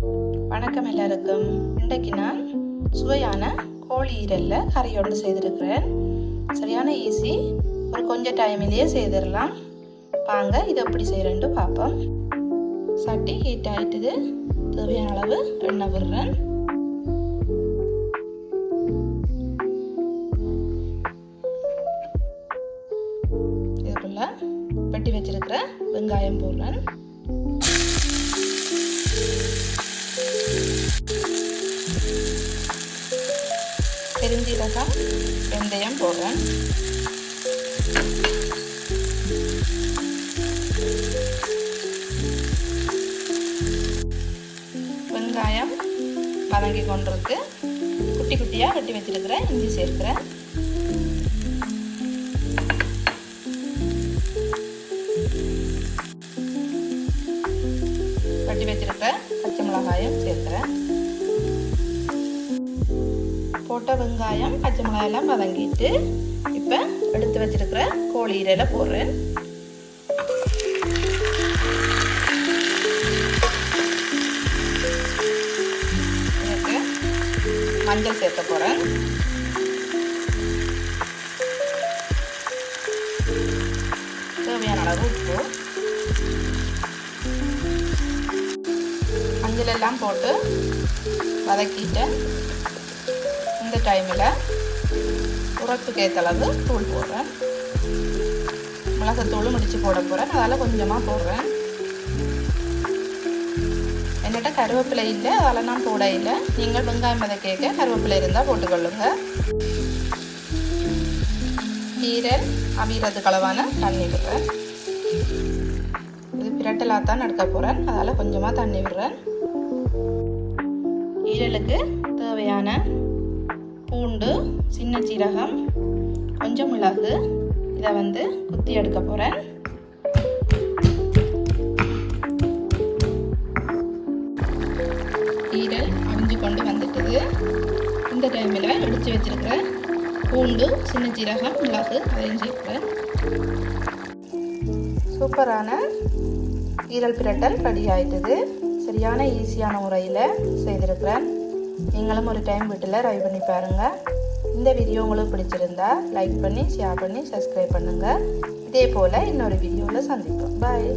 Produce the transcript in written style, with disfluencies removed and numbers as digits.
வணக்கம் எல்லாருக்கும். இன்றைக்கு நான் சுவையான கோழி ஈரல்ல கறியோடு செய்திருக்கிறேன். சரியான ஈஸி, ஒரு கொஞ்சம் டைமிலேயே செய்திடலாம். வாங்க இதை எப்படி செய்கிறேன்ட்டு பார்ப்போம். சட்டி ஹீட் ஆகிட்டுது. தேவையான அளவு எண்ணெய் விடுறேன். இதுக்குள்ள வெட்டி வச்சிருக்கிற வெங்காயம் போடுறேன். பெருஞ்சீரகம், வெந்தயம் போடுறேன். வெங்காயம் வதங்கி கொண்டிருக்கு. குட்டி குட்டியாக வெட்டி வச்சிருக்கிறேன். இஞ்சி சேர்க்கிறேன். வெட்டி வச்சிருக்கிற பச்சை மிளகாயம் சேர்க்கிறேன். போட்ட வெங்காயம் பச்சை மிளகாயெல்லாம் வதங்கிட்டு இப்போ எடுத்து வச்சிருக்கிற கோழி ஈரலை போடுறேன். இதுக்கு மஞ்சள் சேர்க்க போகிறேன். தேவையான அளவு உப்பு. மஞ்சள் எல்லாம் போட்டு வதக்கிட்டேன். இந்த டைமில் உரப்புக்கு ஏற்ற அளவு தூள் போடுறேன். மிளகாத்தூள் முடிச்சு போட போகிறேன். அதால் கொஞ்சமாக போடுறேன். என்னட்ட கருவேப்பிலை இல்லை, அதால் நான் போட இல்லை. நீங்கள் வெங்காயம் வதக்க கருவேப்பிலை இருந்தால் போட்டுக்கொள்ளுங்க. ஈரல் அவியறதுக்கு அளவான தண்ணி விடுறேன். இது பிரட்டலாக தான் எடுக்க போகிறேன். அதால் கொஞ்சமாக தண்ணி விடுறேன். ஈரலுக்கு தேவையான பூண்டு, சின்ன சீரகம், கொஞ்சம் மிளகு, இதை குத்தி எடுக்க போகிறேன். ஈரல் அவிஞ்சு கொண்டு வந்துட்டுது. இந்த டைமில் இடித்து வச்சிருக்கிற பூண்டு, சின்ன சீரகம், மிளகு அதையும் சேர்க்கிறேன். சூப்பரான ஈரல் பிரட்டல் ரெடி ஆயிட்டுது. சரியான ஈஸியான முறையில் செய்திருக்கிறேன். நீங்களும் ஒரு டைம் வீட்டில் ட்ரை பண்ணி பாருங்கள். இந்த வீடியோ உங்களுக்கு பிடிச்சிருந்தா லைக் பண்ணி, ஷேர் பண்ணி, சப்ஸ்கிரைப் பண்ணுங்கள். இதே போல் இன்னொரு வீடியோவில் சந்திப்போம். பாய்.